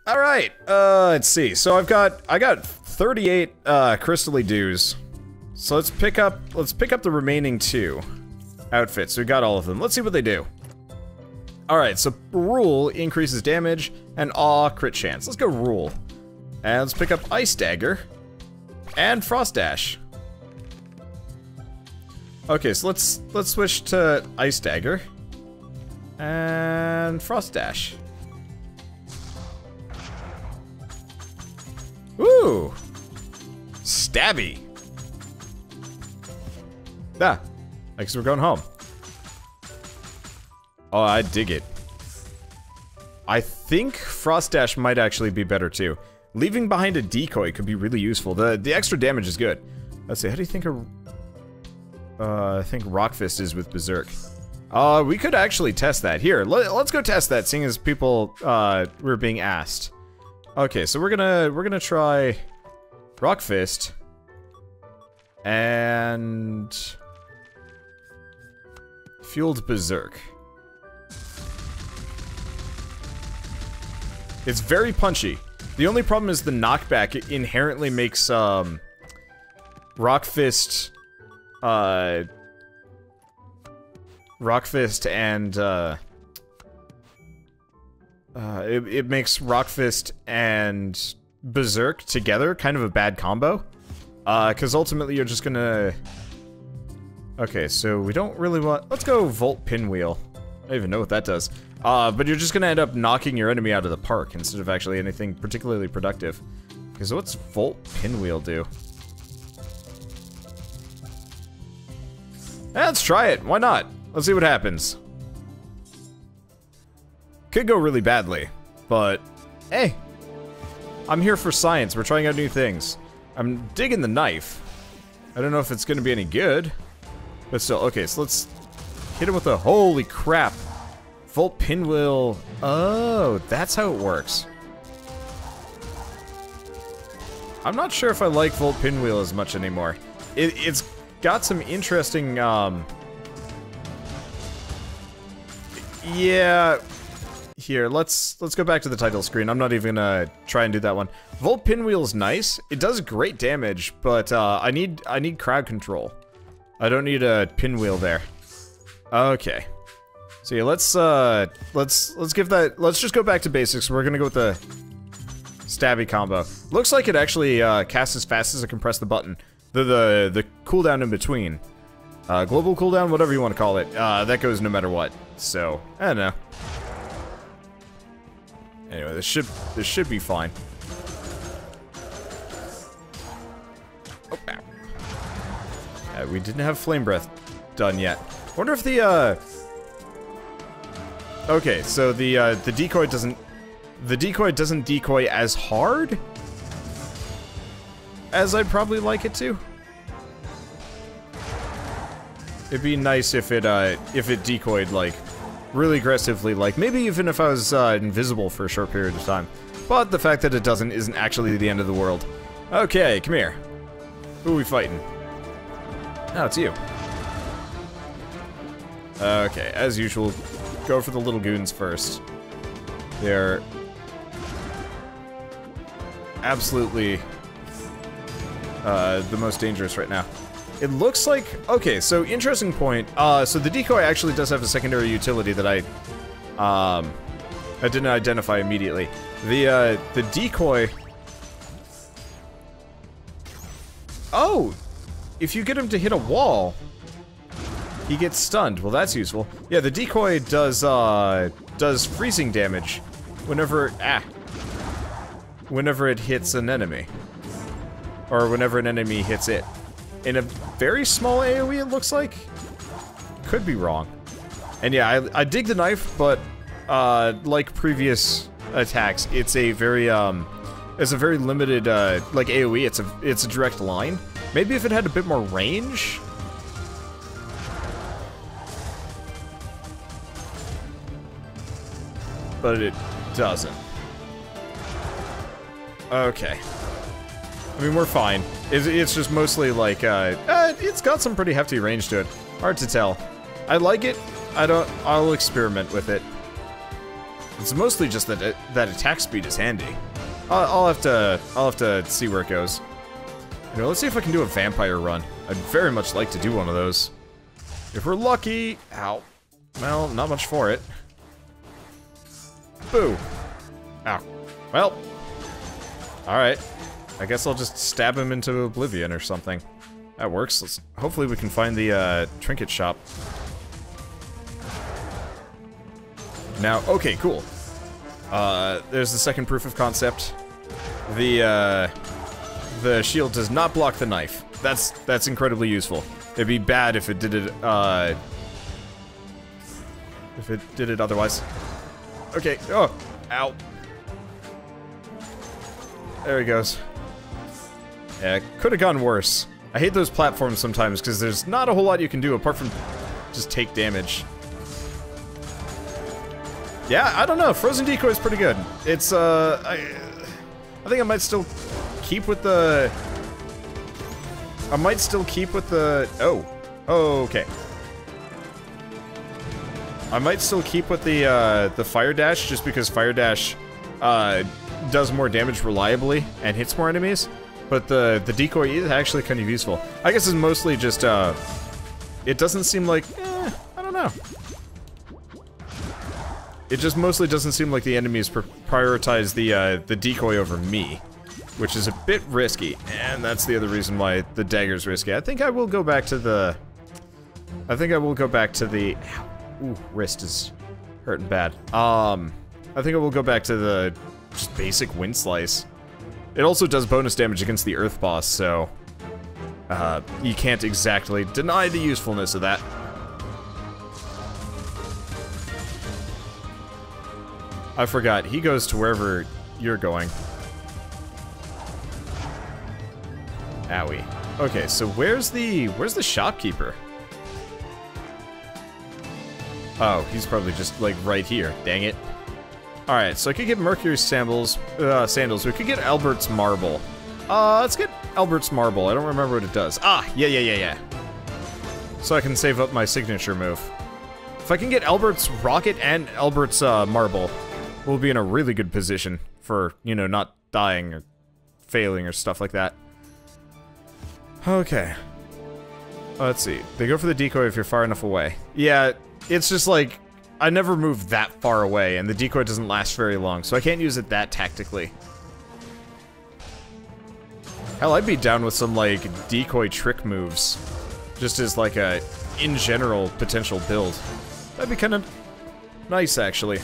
All right, let's see. So I got 38 crystally dues. So let's pick up the remaining 2 outfits. We got all of them. Let's see what they do. All right, so rule increases damage and awe crit chance. Let's go rule. And let's pick up ice dagger and frost dash. Okay, so let's switch to ice dagger and frost dash. Ooh, stabby. Ah, I guess we're going home. Oh, I dig it. I think frost dash might actually be better too. Leaving behind a decoy could be really useful. The extra damage is good. Let's see. How do you think I think rock fist is with berserk. We could actually test that. Here, let's go test that, seeing as people were being asked. Okay, so we're gonna try rock fist and fueled berserk. It's very punchy. The only problem is the knockback inherently makes rock fist and it makes rock fist and berserk together kind of a bad combo, because ultimately you're just gonna. Okay, so we don't really want. Let's go volt pinwheel. I don't even know what that does. But you're just gonna end up knocking your enemy out of the park instead of actually anything particularly productive. Because what's volt pinwheel do? Let's try it. Why not? Let's see what happens. Could go really badly, but hey, I'm here for science. We're trying out new things. I'm digging the knife. I don't know if it's gonna be any good, but still. Okay, so let's hit him with a holy crap. Volt pinwheel. Oh, that's how it works. I'm not sure if I like volt pinwheel as much anymore. It's got some interesting. Yeah. Here, let's go back to the title screen. I'm not even gonna try and do that one. Volt pinwheel's nice. It does great damage, but I need crowd control. I don't need a pinwheel there. Okay. So yeah, let's give that. Let's just go back to basics. We're gonna go with the stabby combo. Looks like it actually casts as fast as I can press the button. The cooldown in between, global cooldown, whatever you want to call it. That goes no matter what. So I don't know. Anyway, this should be fine. Oh, we didn't have flame breath done yet. Wonder if the okay, so the decoy doesn't decoy as hard as I'd probably like it to. It'd be nice if it decoyed like really aggressively, like maybe even if I was invisible for a short period of time. But the fact that it doesn't isn't actually the end of the world. Okay, come here. Who are we fighting? Oh, it's you. Okay, as usual, go for the little goons first. They're absolutely the most dangerous right now. It looks like, okay, so interesting point. So the decoy actually does have a secondary utility that I didn't identify immediately. The decoy. Oh, if you get him to hit a wall, he gets stunned. Well, that's useful. Yeah, the decoy does freezing damage whenever it hits an enemy, or whenever an enemy hits it. In a very small AoE, it looks like. Could be wrong. And yeah, I dig the knife, but like previous attacks, it's a very limited like AoE. It's a direct line. Maybe if it had a bit more range. But it doesn't. Okay. I mean, we're fine. It's just mostly like, it's got some pretty hefty range to it. Hard to tell. I like it. I'll experiment with it. It's mostly just that that attack speed is handy. I'll have to see where it goes. You know, let's see if I can do a vampire run. I'd very much like to do one of those. If we're lucky, ow. Well, not much for it. Boo. Ow. Well. Alright. I guess I'll just stab him into oblivion or something. That works. Hopefully we can find the trinket shop. Now, okay, cool. There's the second proof of concept. The shield does not block the knife. That's incredibly useful. It'd be bad if it did it, otherwise. Okay, oh, ow. There he goes. Yeah, it could have gone worse. I hate those platforms sometimes, because there's not a whole lot you can do apart from just take damage. Yeah, I don't know. Frozen Decoy is pretty good. It's, I think I might still keep with the... Oh. Oh, okay. I might still keep with the Fire Dash, just because Fire Dash, does more damage reliably and hits more enemies. But the Decoy is actually kind of useful. I guess it's mostly just, it doesn't seem like... I don't know. It just mostly doesn't seem like the enemies prioritize the Decoy over me, which is a bit risky, and that's the other reason why the dagger's risky. I think I will go back to the... Ooh, wrist is hurting bad. I think I will go back to the just basic wind slice. It also does bonus damage against the earth boss, so you can't exactly deny the usefulness of that. I forgot, he goes to wherever you're going. Owie. Okay, so where's the shopkeeper? Oh, he's probably just, like, right here. Dang it. Alright, so I could get Mercury's sandals. We could get Albert's marble. Let's get Albert's marble. I don't remember what it does. Ah, yeah. So I can save up my signature move. If I can get Albert's rocket and Albert's, marble, we'll be in a really good position for, you know, not dying or failing or stuff like that. Okay. Let's see. They go for the decoy if you're far enough away. Yeah, it's just like, I never move that far away, and the decoy doesn't last very long, so I can't use it that tactically. Hell, I'd be down with some, like, decoy trick moves. Just as, like, a, in general, potential build. That'd be kind of nice, actually.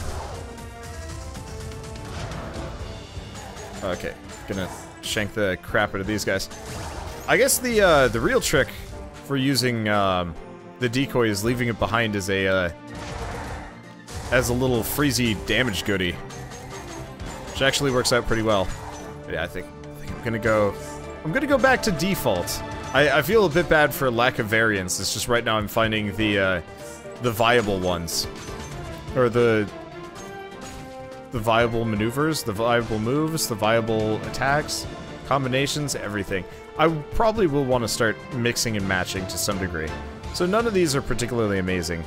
Okay, gonna shank the crap out of these guys. I guess the real trick for using, the decoy is leaving it behind as a little freezy damage goodie. Which actually works out pretty well. But yeah, I think I'm gonna go back to default. I feel a bit bad for lack of variance. It's just right now I'm finding the viable ones. Or the viable maneuvers, the viable moves, the viable attacks, combinations, everything. I probably will want to start mixing and matching to some degree. So none of these are particularly amazing.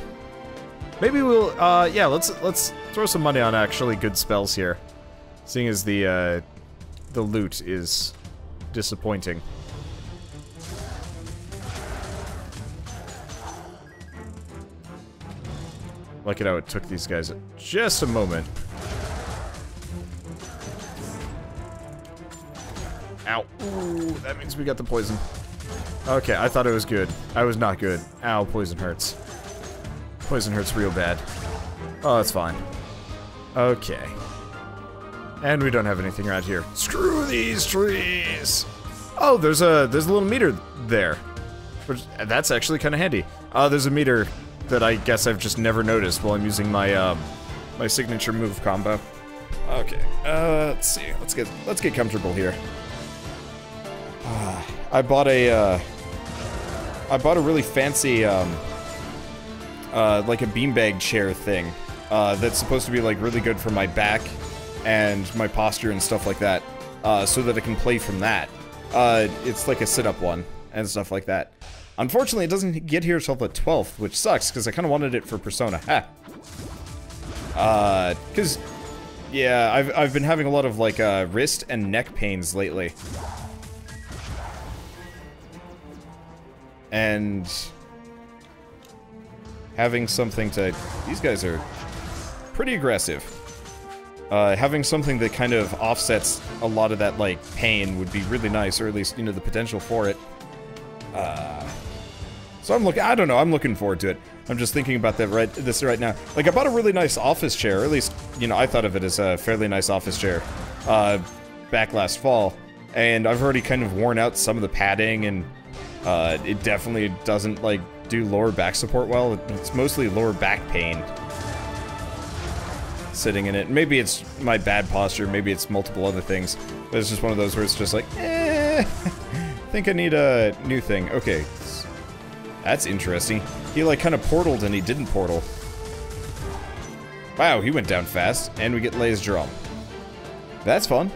Maybe we'll, yeah, let's throw some money on actually good spells here. Seeing as the loot is disappointing. Like it how it took these guys just a moment. Ow. Ooh, that means we got the poison. Okay, I thought it was good. I was not good. Ow, poison hurts. Poison hurts real bad. Oh, that's fine. Okay. And we don't have anything around here. Screw these trees! Oh, there's a little meter there. Which, that's actually kind of handy. There's a meter that I guess I've just never noticed while I'm using my, my signature move combo. Okay, let's see. Let's get comfortable here. I bought a really fancy, like a beanbag chair thing, that's supposed to be, like, really good for my back and my posture and stuff like that, so that I can play from that. It's like a sit-up one and stuff like that. Unfortunately, it doesn't get here till the 12th, which sucks, because I kind of wanted it for Persona. Ha! Because Yeah, I've been having a lot of, like, wrist and neck pains lately. And having something to... These guys are pretty aggressive. Having something that kind of offsets a lot of that, like, pain would be really nice, or at least, you know, the potential for it. So I don't know, I'm looking forward to it. I'm just thinking about that this right now. Like, I bought a really nice office chair, or at least, you know, I thought of it as a fairly nice office chair, back last fall. And I've already kind of worn out some of the padding, and, it definitely doesn't, like, do lower back support well. It's mostly lower back pain sitting in it. Maybe it's my bad posture, maybe it's multiple other things. But it's just one of those where it's just like, I think I need a new thing. Okay. That's interesting. He, like, kind of portaled and he didn't portal. Wow, he went down fast. And we get Lay's Drum. That's fun.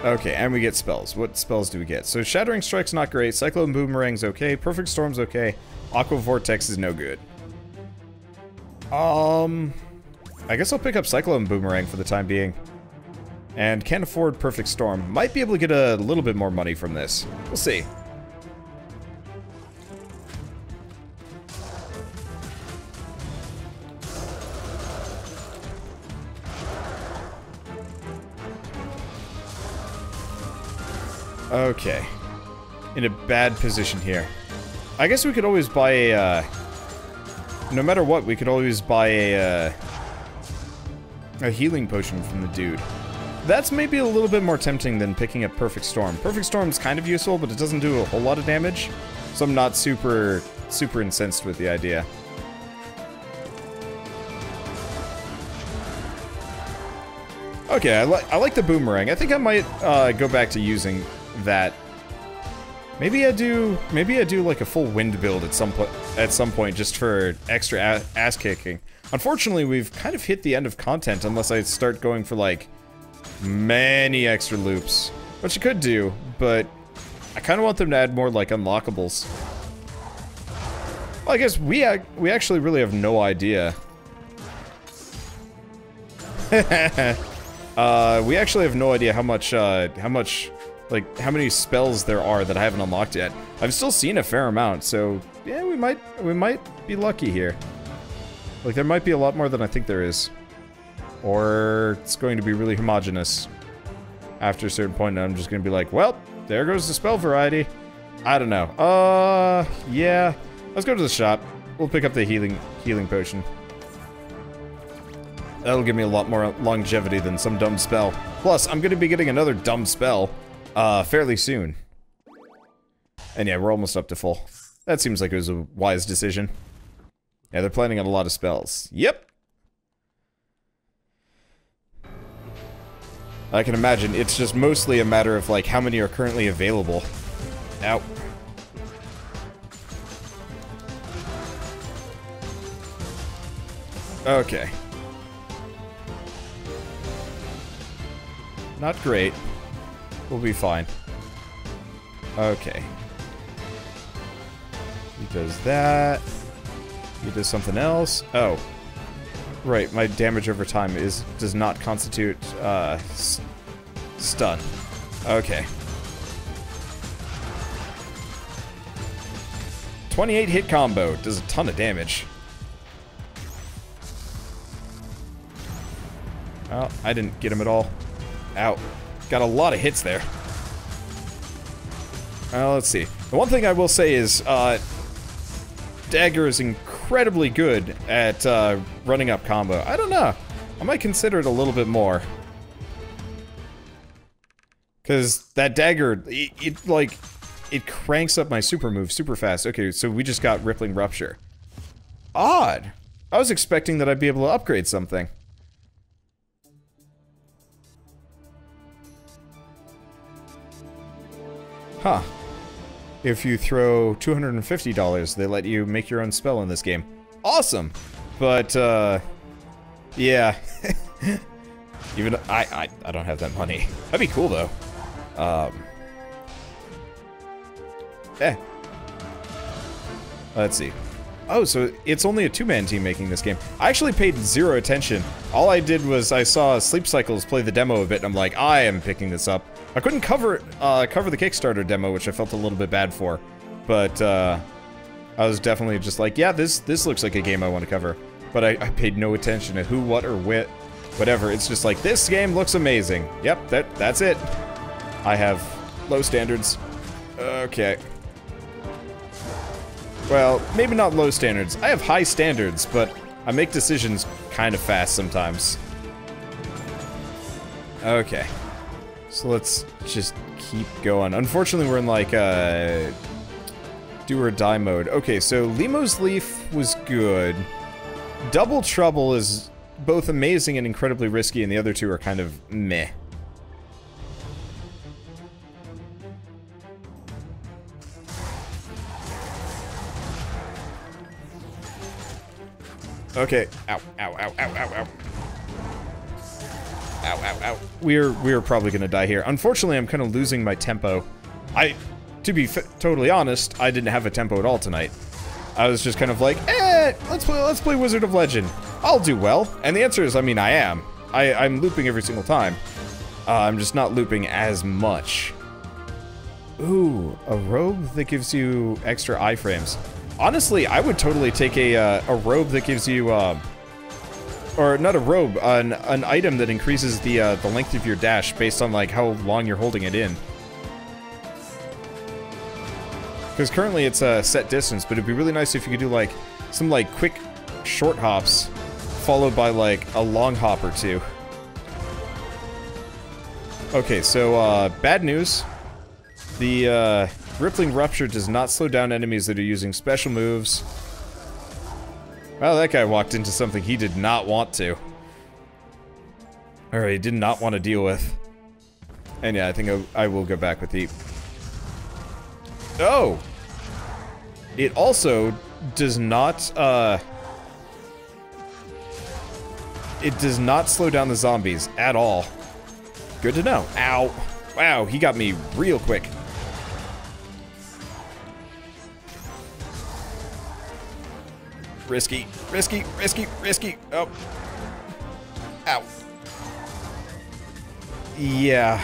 Okay, and we get spells. What spells do we get? So, Shattering Strike's not great. Cyclone Boomerang's okay. Perfect Storm's okay. Aqua Vortex is no good. I guess I'll pick up Cyclone Boomerang for the time being. And can't afford Perfect Storm. Might be able to get a little bit more money from this. We'll see. Okay. In a bad position here. I guess we could always buy a, no matter what, we could always buy a healing potion from the dude. That's maybe a little bit more tempting than picking up Perfect Storm. Perfect Storm's kind of useful, but it doesn't do a whole lot of damage. So I'm not super incensed with the idea. Okay, I like the boomerang. I think I might go back to using that. Maybe I do like a full wind build at some point just for extra ass kicking. Unfortunately, we've kind of hit the end of content unless I start going for like many extra loops, which I could do, but I kind of want them to add more like unlockables. Well, I guess we actually really have no idea. We actually have no idea how many spells there are that I haven't unlocked yet. I've still seen a fair amount, so yeah, we might be lucky here. Like, there might be a lot more than I think there is. Or it's going to be really homogenous after a certain point, and I'm just gonna be like, well, there goes the spell variety. I don't know. Yeah. Let's go to the shop. We'll pick up the healing potion. That'll give me a lot more longevity than some dumb spell. Plus, I'm gonna be getting another dumb spell, fairly soon. And yeah, we're almost up to full. That seems like it was a wise decision. Yeah, they're planning on a lot of spells. Yep! I can imagine, it's just mostly a matter of, like, how many are currently available. Ow. Okay. Not great. We'll be fine. Okay. He does that. He does something else. Oh. Right, my damage over time does not constitute, stun. Okay. 28 hit combo. Does a ton of damage. Oh, I didn't get him at all. Ow. Got a lot of hits there. Let's see. The one thing I will say is, dagger is incredibly good at, running up combo. I don't know. I might consider it a little bit more. Because that dagger, it cranks up my super move super fast. Okay, so we just got Rippling Rupture. Odd. I was expecting that I'd be able to upgrade something. Huh. If you throw $250, they let you make your own spell in this game. Awesome! But, yeah. Even, I don't have that money. That'd be cool, though. Let's see. Oh, so it's only a two-man team making this game. I actually paid zero attention. All I did was I saw Sleep Cycles play the demo a bit, and I'm like, I am picking this up. I couldn't cover the Kickstarter demo, which I felt a little bit bad for. But, I was definitely just like, yeah, this looks like a game I want to cover. But I paid no attention to who, what, or whatever. It's just like, this game looks amazing. Yep, that's it. I have low standards. Okay. Well, maybe not low standards. I have high standards, but I make decisions kind of fast sometimes. Okay. So let's just keep going. Unfortunately, we're in like do or die mode. Okay, so Limo's Leaf was good. Double Trouble is both amazing and incredibly risky, and the other two are kind of meh. Okay. Ow, ow, ow, ow, ow, ow. Ow, ow, ow. We're probably gonna die here. Unfortunately, I'm kind of losing my tempo. To be totally honest, I didn't have a tempo at all tonight. I was just kind of like, let's play Wizard of Legend. I'll do well. And the answer is, I mean, I am. I'm looping every single time. I'm just not looping as much. Ooh, a robe that gives you extra iframes. Honestly, I would totally take a robe that gives you, or not a robe, an item that increases the length of your dash based on, like, how long you're holding it in. Because currently it's a set distance, but it'd be really nice if you could do, like, some, like, quick short hops, followed by, like, a long hop or two. Okay, so, bad news. The, Rippling Rupture does not slow down enemies that are using special moves. Well, that guy walked into something he did not want to. Or he did not want to deal with. And yeah, I think I will go back with the... Oh! It also does not, it does not slow down the zombies at all. Good to know. Ow. Wow, he got me real quick. Risky, risky, risky, risky. Oh. Ow. Yeah.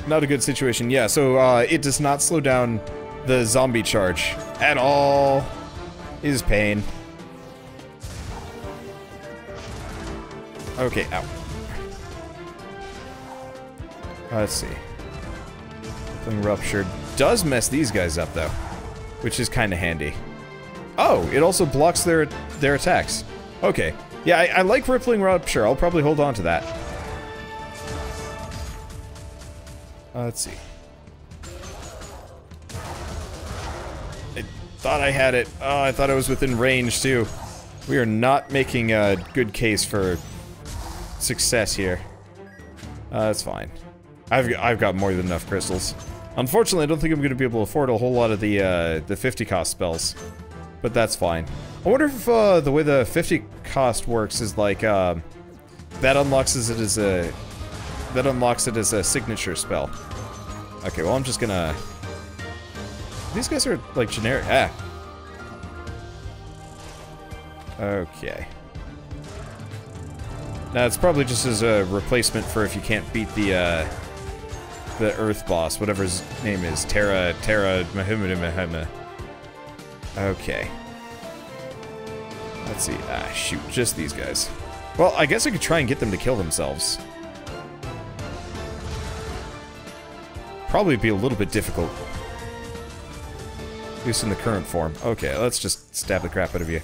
Not a good situation. Yeah, so, it does not slow down the zombie charge at all. Is pain. Okay, ow. Let's see. Something ruptured. Does mess these guys up, though. Which is kind of handy. Oh, it also blocks their attacks. Okay. Yeah, I like Rippling Rupture. I'll probably hold on to that. Let's see. I thought I had it. Oh, I thought I was within range, too. We are not making a good case for success here. That's fine. I've got more than enough crystals. Unfortunately, I don't think I'm going to be able to afford a whole lot of the 50 cost spells. But that's fine. I wonder if the way the 50 cost works is like that unlocks it as a signature spell. Okay, well I'm just gonna. These guys are like generic. Ah. Okay. Now it's probably just as a replacement for if you can't beat the Earth boss, whatever his name is, Terra Mahima. Okay. Let's see. Ah, shoot. Just these guys. Well, I guess I could try and get them to kill themselves. Probably be a little bit difficult. At least in the current form. Okay, let's just stab the crap out of you.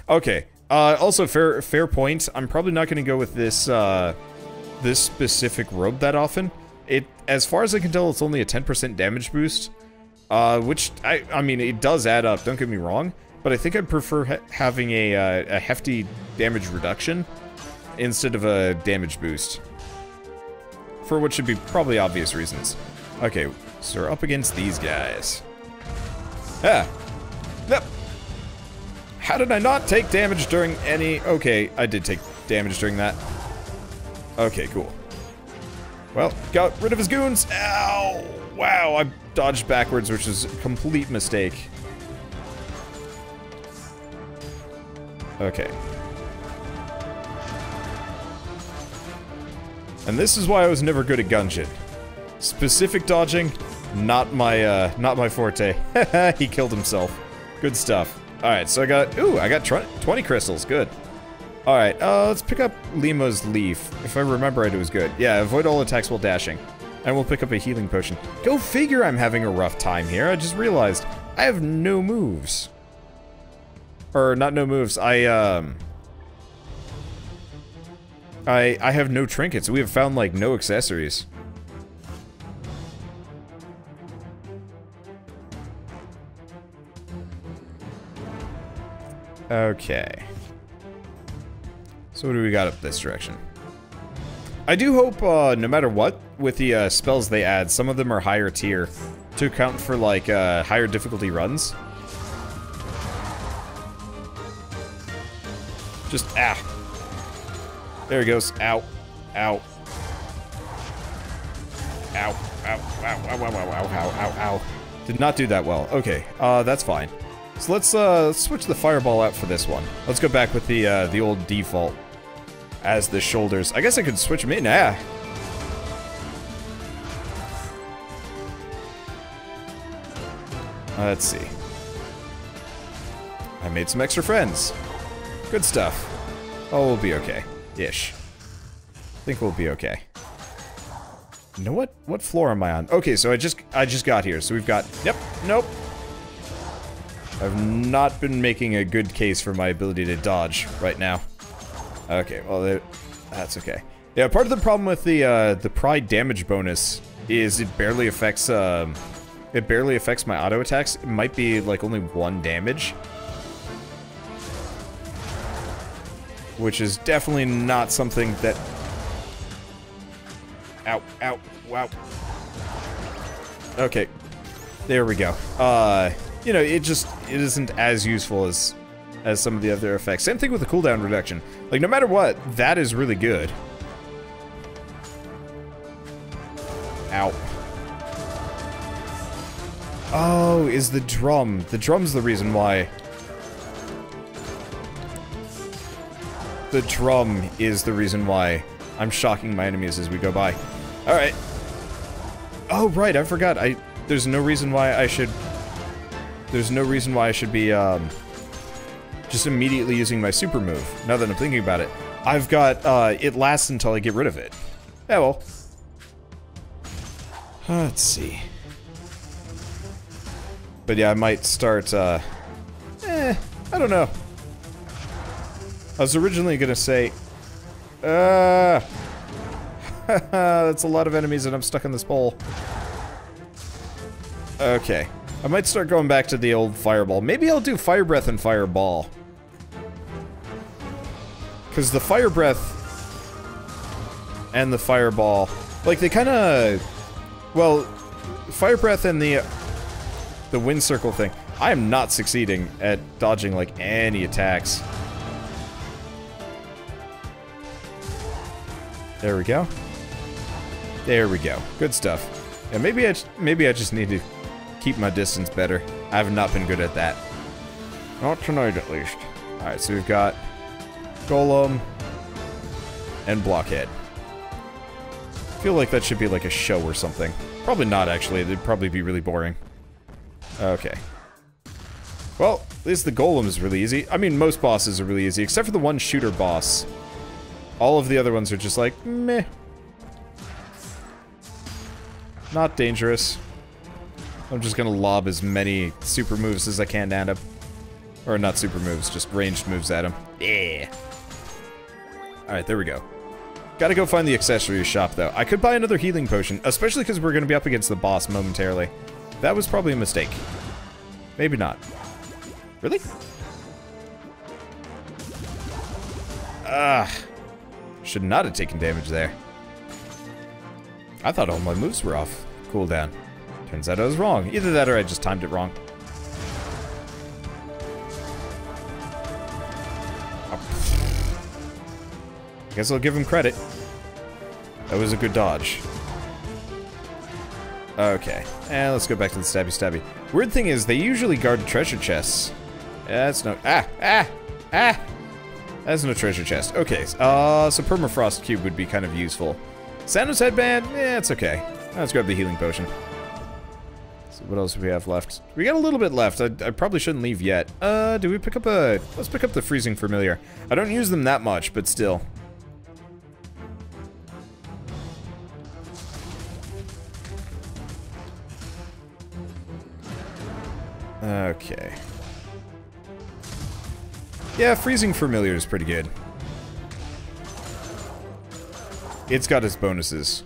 Okay. Also, fair point. I'm probably not going to go with this, this specific robe that often. As far as I can tell, it's only a 10% damage boost. Which, I mean, it does add up, don't get me wrong, but I think I'd prefer having a hefty damage reduction instead of a damage boost. For what should be probably obvious reasons. Okay, so we're up against these guys. Ah! Yep! How did I not take damage during any... Okay, I did take damage during that. Okay, cool. Well, got rid of his goons. Ow! Wow, I dodged backwards, which is a complete mistake. Okay. And this is why I was never good at Gungeon. Specific dodging, not my forte. He killed himself. Good stuff. Alright, so I got 20 crystals, good. Alright, let's pick up Lima's Leaf. If I remember right, it was good. Yeah, avoid all attacks while dashing. And we'll pick up a healing potion. Go figure I'm having a rough time here. I just realized I have no moves. Or, not no moves, I have no trinkets. We have found, like, no accessories. Okay. So what do we got up this direction? I do hope, no matter what, with the spells they add, some of them are higher tier to account for, like, higher difficulty runs. Just, there he goes. Ow. Ow. Ow. Ow. Ow. Ow. Ow. Ow. Ow. Ow. Ow. Did not do that well. Okay, that's fine. So let's switch the fireball out for this one. Let's go back with the old default as the shoulders. I guess I could switch them in. Let's see. I made some extra friends. Good stuff. Oh, we'll be okay. Ish. I think we'll be okay. You know what? What floor am I on? Okay, so I just got here. So we've got... Yep. Nope. I've not been making a good case for my ability to dodge right now. Okay, well, that's okay. Yeah, part of the problem with the pride damage bonus is it barely affects my auto attacks. It might be like only 1 damage, which is definitely not something that. Ow! Ow! Wow! Okay, there we go. You know, it isn't as useful as some of the other effects. Same thing with the cooldown reduction. Like, no matter what, that is really good. Ow. Oh, is the drum. The drum's the reason why. The drum is the reason why I'm shocking my enemies as we go by. Alright. Oh, right, I forgot. There's no reason why I should... There's no reason why I should be, just immediately using my super move, now that I'm thinking about it. I've got, it lasts until I get rid of it. Yeah, well. Let's see. But yeah, I might start, I don't know. I was originally gonna say, that's a lot of enemies and I'm stuck in this pole. Okay. I might start going back to the old fireball. Maybe I'll do fire breath and fireball. Because the fire breath and the fireball, like they kind of, well, fire breath and the wind circle thing. I am not succeeding at dodging like any attacks. There we go. There we go. Good stuff. Yeah, maybe I just need to keep my distance better. I have not been good at that. Not tonight, at least. Alright, so we've got Golem and Blockhead. I feel like that should be like a show or something. Probably not, actually. It'd probably be really boring. Okay. Well, at least the Golem is really easy. I mean, most bosses are really easy, except for the one shooter boss. All of the other ones are just like, meh. Not dangerous. I'm just gonna lob as many super moves as I can at him. Or not super moves, just ranged moves at him. Yeah. Alright, there we go. Gotta go find the accessory shop, though. I could buy another healing potion, especially because we're gonna be up against the boss momentarily. That was probably a mistake. Maybe not. Really? Should not have taken damage there. I thought all my moves were off cooldown. Turns out I was wrong. Either that or I just timed it wrong. I guess I'll give him credit. That was a good dodge. Okay, and let's go back to the stabby stabby. Weird thing is, they usually guard treasure chests. That's no... That's no treasure chest. Okay, so permafrost cube would be kind of useful. Sando's headband? It's okay. Let's grab the healing potion. So what else do we have left? We got a little bit left. I probably shouldn't leave yet. Do we pick up a... Let's pick up the freezing familiar. I don't use them that much, but still. Okay. Yeah, freezing familiar is pretty good. It's got its bonuses.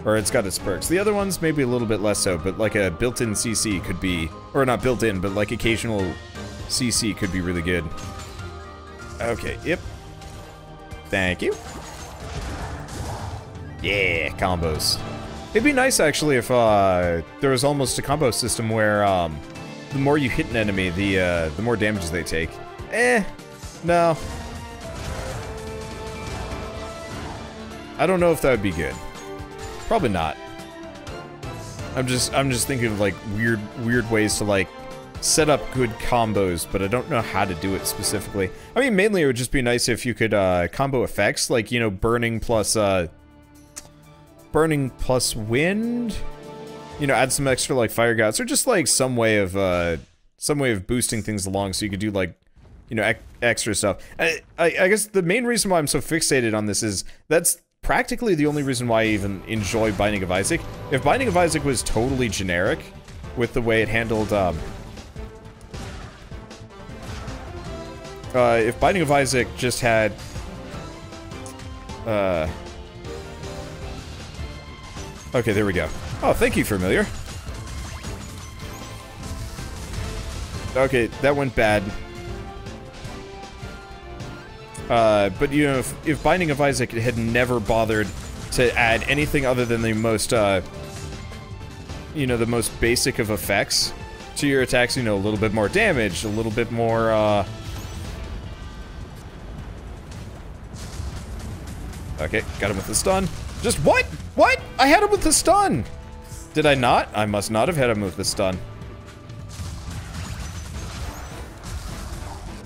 Or it's got its perks. The other ones maybe a little bit less so, but like a built-in CC could be... Or not built-in, but like occasional CC could be really good. Okay, yep. Thank you. Yeah, combos. It'd be nice actually if there was almost a combo system where the more you hit an enemy, the more damage they take. No. I don't know if that would be good. Probably not. I'm just thinking of like weird ways to like set up good combos, but I don't know how to do it specifically. I mean, mainly it would just be nice if you could combo effects, like, you know, burning plus wind. You know, add some extra like fire gouts, or just like some way of boosting things along, so you could do like, you know, extra stuff. I guess the main reason why I'm so fixated on this is that's practically the only reason why I even enjoy Binding of Isaac. If Binding of Isaac was totally generic with the way it handled, if Binding of Isaac just had, okay, there we go. Oh, thank you, familiar. Okay, that went bad. But, you know, if Binding of Isaac had never bothered to add anything other than the most, you know, the most basic of effects to your attacks, you know, a little bit more damage, a little bit more, okay, got him with the stun. Just, what? What? I had him with the stun! Did I not? I must not have had him with the stun.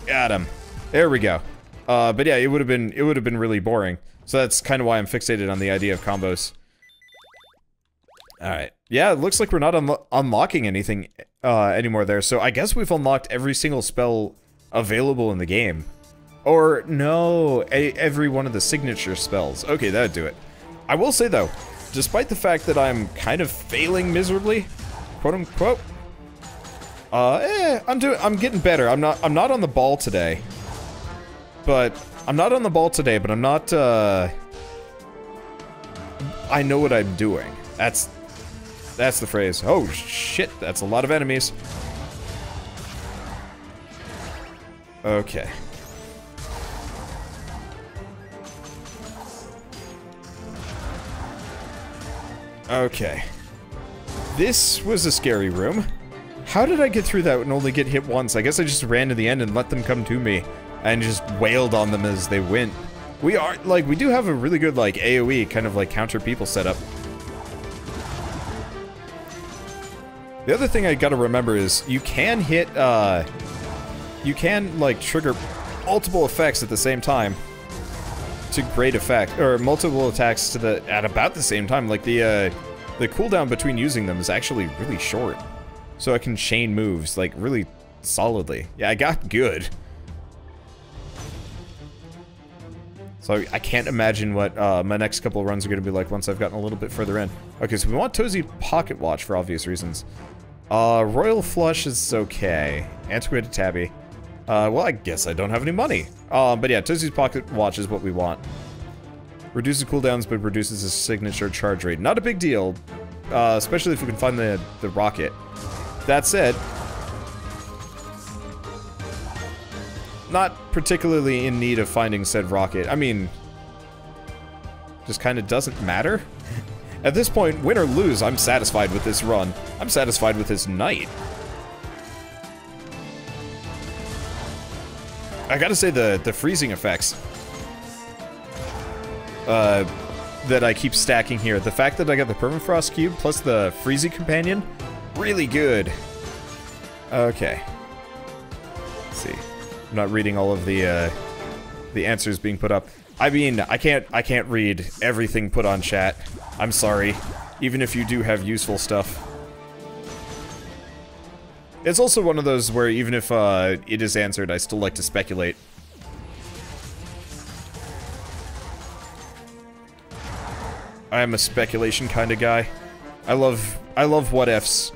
Got him. There we go. But yeah, it would have been really boring. So that's kind of why I'm fixated on the idea of combos. Alright. Yeah, it looks like we're not unlocking anything anymore there. So I guess we've unlocked every single spell available in the game. Or, no, every one of the signature spells. Okay, that'd do it. I will say, though, despite the fact that I'm kind of failing miserably, quote-unquote, I'm getting better. I'm not on the ball today. But, I'm not on the ball today, but I'm not, I know what I'm doing. That's the phrase. Oh, shit, that's a lot of enemies. Okay. Okay. This was a scary room. How did I get through that and only get hit once? I guess I just ran to the end and let them come to me. And just wailed on them as they went. We do have a really good, like, AoE, kind of, like, counter people setup. The other thing I gotta remember is, you can hit, you can, like, trigger multiple effects at the same time. To great effect. Or multiple attacks at about the same time. Like, the cooldown between using them is actually really short. So I can chain moves, like, really solidly. Yeah, I got good. So I can't imagine what my next couple of runs are going to be like once I've gotten a little bit further in. Okay, so we want Tozy Pocket Watch for obvious reasons. Royal Flush is okay. Antiquated Tabby. Well, I guess I don't have any money. But yeah, Tozy's Pocket Watch is what we want. Reduces cooldowns, but reduces his signature charge rate. Not a big deal, especially if we can find the rocket. That said, not particularly in need of finding said rocket. I mean, just kind of doesn't matter. At this point, win or lose, I'm satisfied with this run. I'm satisfied with this night. I gotta say, the freezing effects that I keep stacking here. The fact that I got the Permafrost Cube plus the Freezy Companion, really good. Okay. Let's see. I'm not reading all of the answers being put up. I mean, I can't read everything put on chat. I'm sorry. Even if you do have useful stuff. It's also one of those where even if it is answered, I still like to speculate. I am a speculation kind of guy. I love what ifs.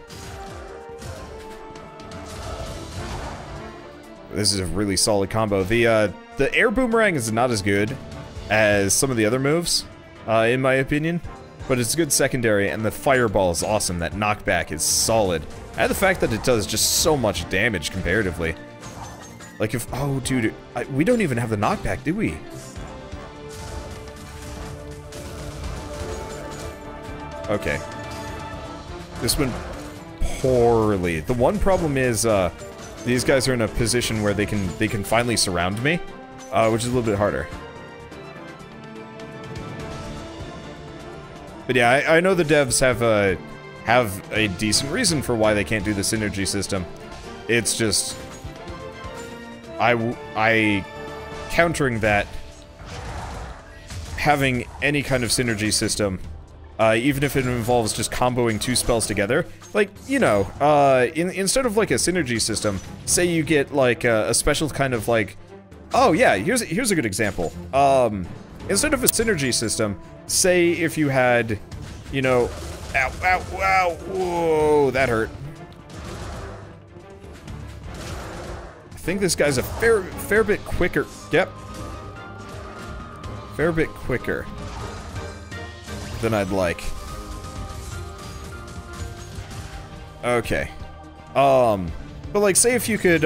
This is a really solid combo. The air boomerang is not as good as some of the other moves, in my opinion, but it's a good secondary, and the fireball is awesome. That knockback is solid. And the fact that it does just so much damage comparatively. Like if, oh dude, we don't even have the knockback, do we? Okay. This went poorly. The one problem is, these guys are in a position where they can finally surround me, which is a little bit harder. But yeah, I know the devs have a decent reason for why they can't do the synergy system. It's just I countering that, having any kind of synergy system, even if it involves just comboing two spells together, like, you know, instead of like a synergy system, say you get like a special kind of like, oh yeah, here's a good example. Instead of a synergy system, say if you had, you know, ow, ow, ow, whoa, that hurt. I think this guy's a fair bit quicker. Yep. Fair bit quicker than I'd like. Okay. But like, say if you could,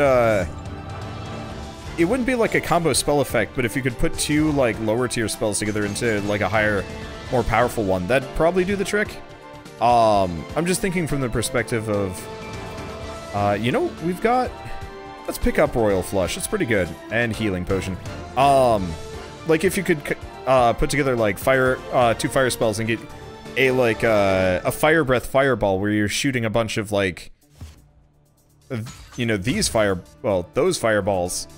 it wouldn't be like a combo spell effect, but if you could put two, like, lower tier spells together into, like, a higher, more powerful one, that'd probably do the trick. I'm just thinking from the perspective of, you know, we've got, let's pick up Royal Flush, it's pretty good, and Healing Potion. Like, if you could, put together, like, two fire spells and get a, like, a Fire Breath Fireball where you're shooting a bunch of, like, you know, those fireballs,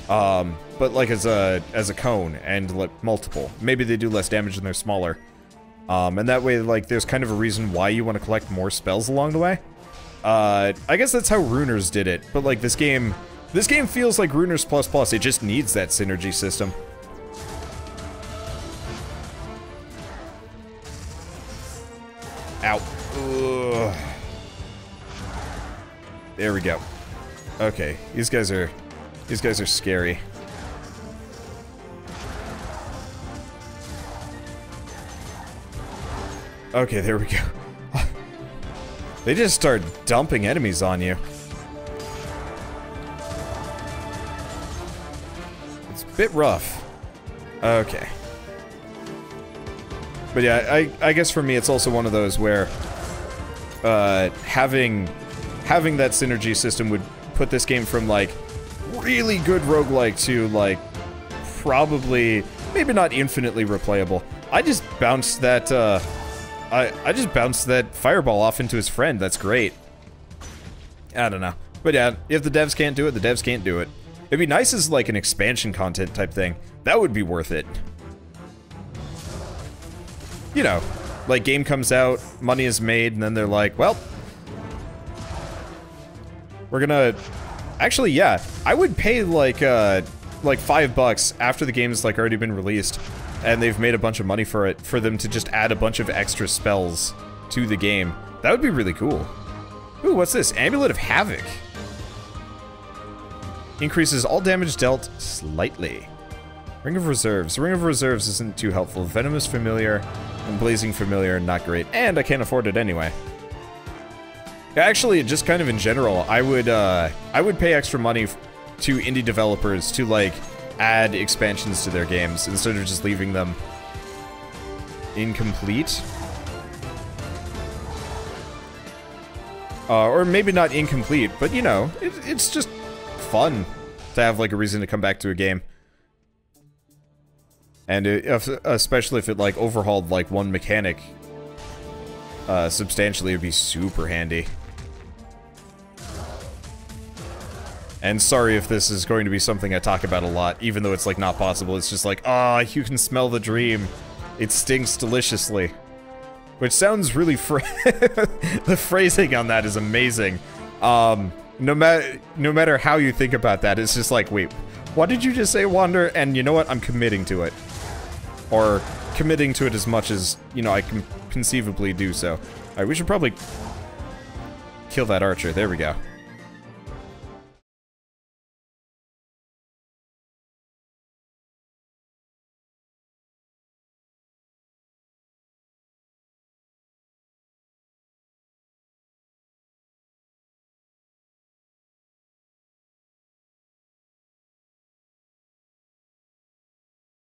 but like as a cone and like multiple. Maybe they do less damage and they're smaller. And that way, like, there's kind of a reason why you want to collect more spells along the way. I guess that's how Runers did it, but like this game feels like Runers ++, it just needs that synergy system. Ow. Ugh. There we go. Okay, these guys are scary. Okay, there we go. They just start dumping enemies on you. It's a bit rough. Okay. But yeah, I guess for me it's also one of those where having that synergy system would put this game from like really good roguelike to like probably maybe not infinitely replayable. I just bounced that I just bounced that fireball off into his friend. That's great. I don't know. But yeah, if the devs can't do it, the devs can't do it. It'd be nice as like an expansion content type thing. That would be worth it. You know, like game comes out, money is made, and then they're like, well, we're gonna... Actually, yeah, I would pay like $5 after the game's like already been released, and they've made a bunch of money for it, for them to just add a bunch of extra spells to the game. That would be really cool. Ooh, what's this? Amulet of Havoc. Increases all damage dealt slightly. Ring of Reserves. Ring of Reserves isn't too helpful. Venomous Familiar and Blazing Familiar, not great. And I can't afford it anyway. Actually, just kind of in general, I would pay extra money to indie developers to, like, add expansions to their games instead of just leaving them incomplete. Or maybe not incomplete, but, you know, it's just fun to have, like, a reason to come back to a game. And especially if it, like, overhauled, like, one mechanic substantially, it would be super handy. And sorry if this is going to be something I talk about a lot, even though it's, like, not possible. It's just like, ah, you can smell the dream. It stinks deliciously. Which sounds really the phrasing on that is amazing. No matter how you think about that, it's just like, wait, what did you just say, Wander? And you know what? I'm committing to it. Or committing to it as much as, you know, I can conceivably do so. Alright, we should probably kill that archer. There we go.